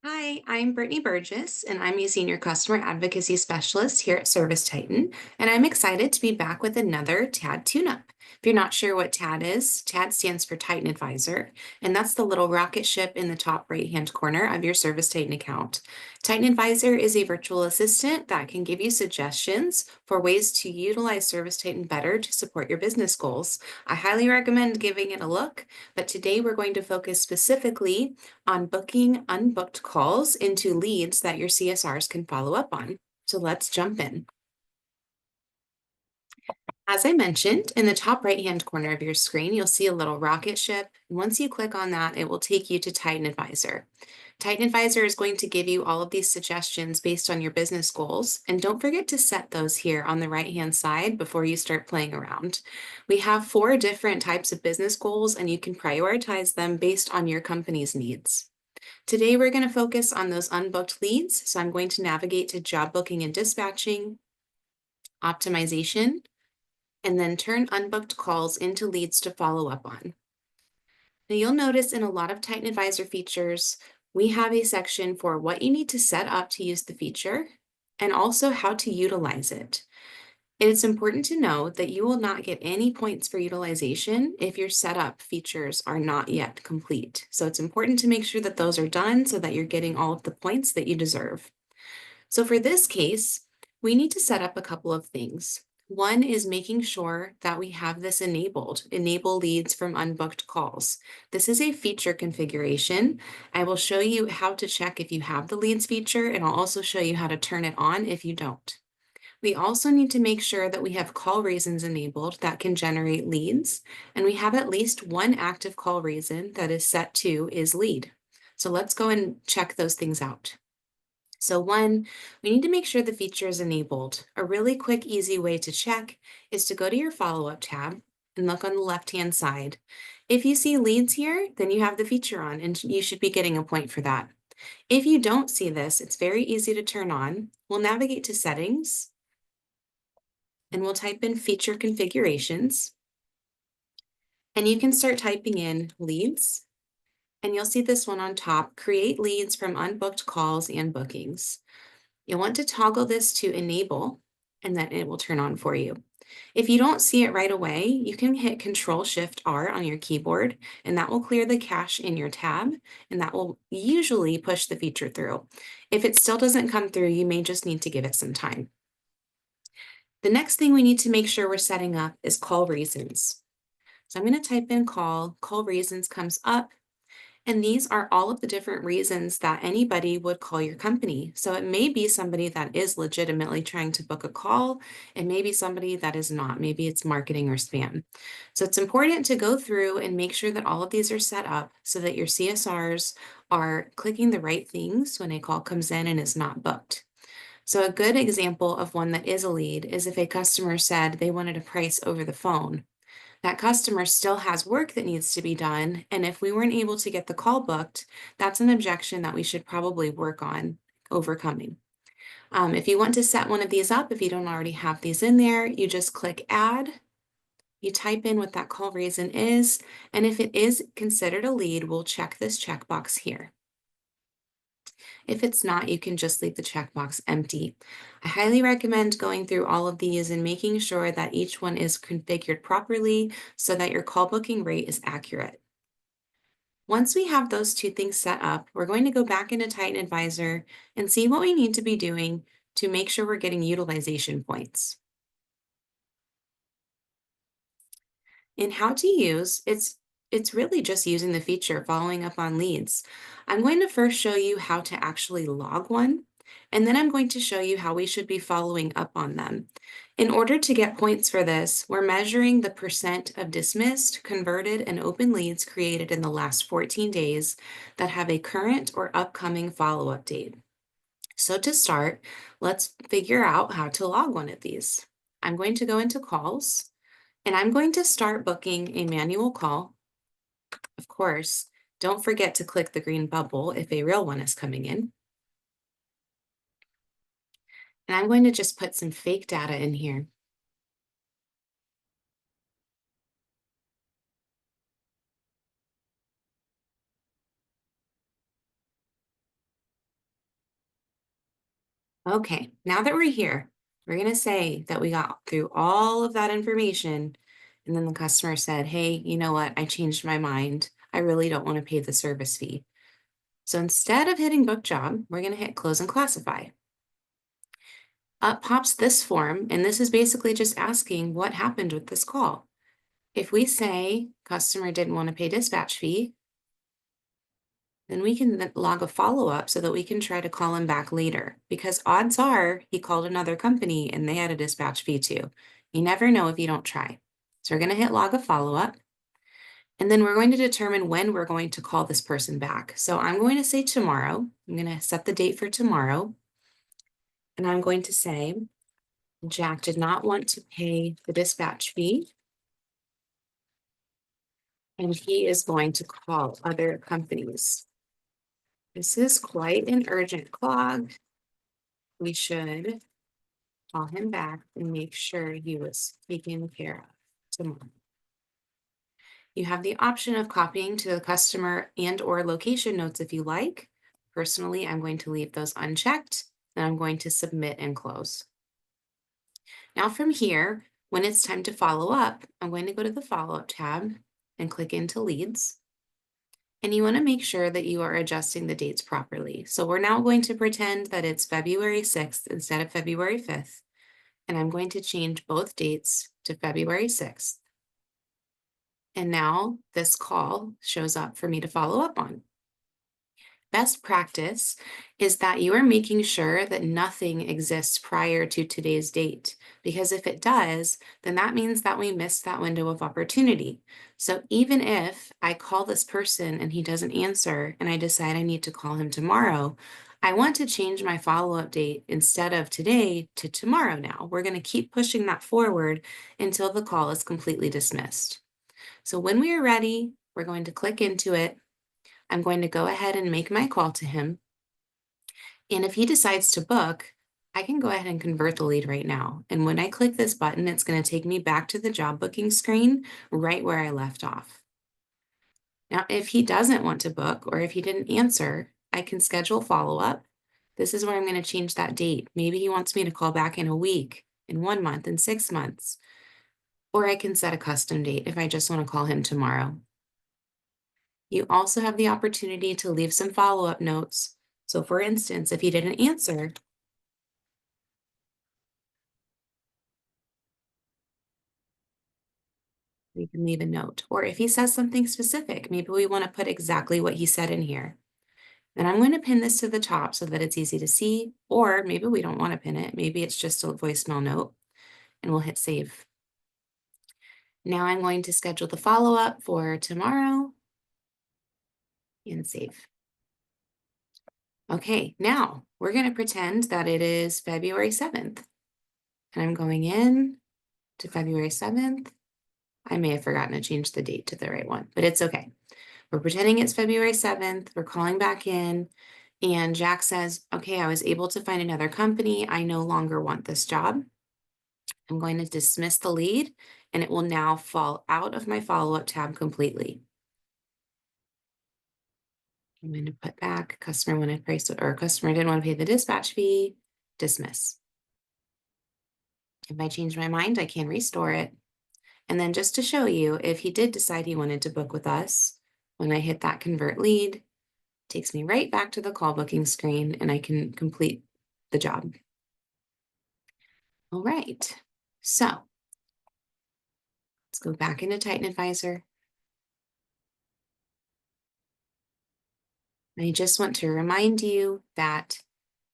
Hi, I'm Brittany Burgess, and I'm a senior customer advocacy specialist here at ServiceTitan, and I'm excited to be back with another TAD tune-up. If you're not sure what TAD is, TAD stands for TitanAdvisor, and that's the little rocket ship in the top right-hand corner of your ServiceTitan account. TitanAdvisor is a virtual assistant that can give you suggestions for ways to utilize ServiceTitan better to support your business goals. I highly recommend giving it a look, but today we're going to focus specifically on booking unbooked calls into leads that your CSRs can follow up on. So let's jump in. As I mentioned, in the top right-hand corner of your screen, you'll see a little rocket ship. And once you click on that, it will take you to TitanAdvisor. TitanAdvisor is going to give you all of these suggestions based on your business goals. And don't forget to set those here on the right-hand side before you start playing around. We have 4 different types of business goals, and you can prioritize them based on your company's needs. Today, we're going to focus on those unbooked leads. So I'm going to navigate to job booking and dispatching, optimization, and then turn unbooked calls into leads to follow up on. Now you'll notice in a lot of TitanAdvisor features, we have a section for what you need to set up to use the feature and also how to utilize it. It's important to know that you will not get any points for utilization if your setup features are not yet complete. So it's important to make sure that those are done so that you're getting all of the points that you deserve. So for this case, we need to set up a couple of things. One is making sure that we have this enabled, enable leads from unbooked calls. This is a feature configuration. I will show you how to check if you have the leads feature, and I'll also show you how to turn it on if you don't. We also need to make sure that we have call reasons enabled that can generate leads, and we have at least one active call reason that is set to is lead. So let's go and check those things out. So one, we need to make sure the feature is enabled. A really quick, easy way to check is to go to your follow-up tab and look on the left-hand side. If you see leads here, then you have the feature on and you should be getting a point for that. If you don't see this, it's very easy to turn on. We'll navigate to settings and we'll type in feature configurations. And you can start typing in leads. And you'll see this one on top, create leads from unbooked calls and bookings. You'll want to toggle this to enable, and then it will turn on for you. If you don't see it right away, you can hit Control-Shift-R on your keyboard, and that will clear the cache in your tab, and that will usually push the feature through. If it still doesn't come through, you may just need to give it some time. The next thing we need to make sure we're setting up is call reasons. So I'm going to type in call reasons comes up. And these are all of the different reasons that anybody would call your company. So it may be somebody that is legitimately trying to book a call. It may be somebody that is not. Maybe it's marketing or spam. So it's important to go through and make sure that all of these are set up so that your CSRs are clicking the right things when a call comes in and is not booked. So a good example of one that is a lead is if a customer said they wanted a price over the phone. That customer still has work that needs to be done, and if we weren't able to get the call booked, that's an objection that we should probably work on overcoming. If you want to set one of these up, if you don't already have these in there, you just click Add, you type in what that call reason is, and if it is considered a lead, we'll check this checkbox here. If it's not, you can just leave the checkbox empty. I highly recommend going through all of these and making sure that each one is configured properly so that your call booking rate is accurate. Once we have those 2 things set up, we're going to go back into TitanAdvisor and see what we need to be doing to make sure we're getting utilization points. In how to use, it's really just using the feature following up on leads. I'm going to first show you how to actually log one, and then I'm going to show you how we should be following up on them. In order to get points for this, we're measuring the percent of dismissed, converted, and open leads created in the last 14 days that have a current or upcoming follow-up date. So to start, let's figure out how to log one of these. I'm going to go into calls. And I'm going to start booking a manual call. Of course, don't forget to click the green bubble if a real one is coming in. And I'm going to just put some fake data in here. Okay, now that we're here, we're going to say that we got through all of that information. And then the customer said, hey, you know what? I changed my mind. I really don't want to pay the service fee. So instead of hitting book job, we're going to hit close and classify. Up pops this form, and this is basically just asking what happened with this call. If we say customer didn't want to pay dispatch fee, then we can log a follow-up so that we can try to call him back later, because odds are he called another company and they had a dispatch fee too. You never know if you don't try. So we're going to hit log a follow-up, and then we're going to determine when we're going to call this person back. So I'm going to say tomorrow. I'm going to set the date for tomorrow, and I'm going to say Jack did not want to pay the dispatch fee, and he is going to call other companies. This is quite an urgent clog. We should call him back and make sure he was taken care of tomorrow. You have the option of copying to the customer and or location notes if you like. Personally, I'm going to leave those unchecked, and I'm going to submit and close. Now from here, when it's time to follow up, I'm going to go to the follow-up tab and click into leads. And you want to make sure that you are adjusting the dates properly. So we're now going to pretend that it's February 6th instead of February 5th. And I'm going to change both dates to February 6th. And now this call shows up for me to follow up on. Best practice is that you are making sure that nothing exists prior to today's date, because if it does, then that means that we missed that window of opportunity. So even if I call this person and he doesn't answer and I decide I need to call him tomorrow, I want to change my follow-up date instead of today to tomorrow now. We're going to keep pushing that forward until the call is completely dismissed. So when we are ready, we're going to click into it. I'm going to go ahead and make my call to him. And if he decides to book, I can go ahead and convert the lead right now. And when I click this button, it's going to take me back to the job booking screen right where I left off. Now, if he doesn't want to book or if he didn't answer, I can schedule follow-up. This is where I'm going to change that date. Maybe he wants me to call back in a week, in 1 month, in 6 months. Or I can set a custom date if I just want to call him tomorrow. You also have the opportunity to leave some follow-up notes. So for instance, if he didn't answer, we can leave a note. Or if he says something specific, maybe we want to put exactly what he said in here. And I'm going to pin this to the top so that it's easy to see, or maybe we don't want to pin it. Maybe it's just a voicemail note, and we'll hit save. Now I'm going to schedule the follow-up for tomorrow and save. Okay, now we're going to pretend that it is February 7th. And I'm going in to February 7th. I may have forgotten to change the date to the right one, but it's okay. We're pretending it's February 7th. We're calling back in, and Jack says, okay, I was able to find another company. I no longer want this job. I'm going to dismiss the lead, and it will now fall out of my follow-up tab completely. I'm going to put back customer wanted price, or customer didn't want to pay the dispatch fee, dismiss. If I change my mind, I can restore it. And then just to show you, if he did decide he wanted to book with us, when I hit that convert lead, it takes me right back to the call booking screen and I can complete the job. All right, so let's go back into TitanAdvisor. I just want to remind you that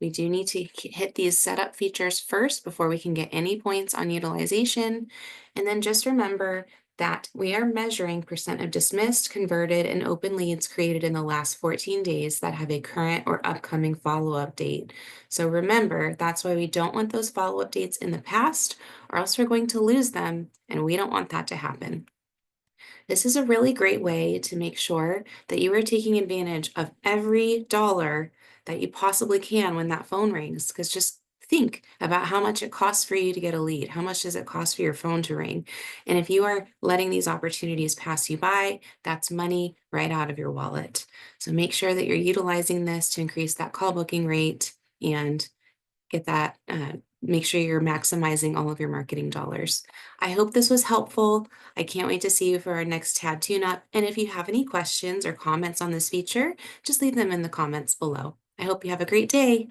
we do need to hit these setup features first before we can get any points on utilization. And then just remember that we are measuring percent of dismissed, converted, and open leads created in the last 14 days that have a current or upcoming follow-up date. So remember, that's why we don't want those follow-up dates in the past, or else we're going to lose them, and we don't want that to happen. This is a really great way to make sure that you are taking advantage of every dollar that you possibly can when that phone rings. Because just think about how much it costs for you to get a lead. How much does it cost for your phone to ring? And if you are letting these opportunities pass you by, that's money right out of your wallet. So make sure that you're utilizing this to increase that call booking rate and get that, make sure you're maximizing all of your marketing dollars. I hope this was helpful. I can't wait to see you for our next tab tune up. And if you have any questions or comments on this feature, just leave them in the comments below. I hope you have a great day.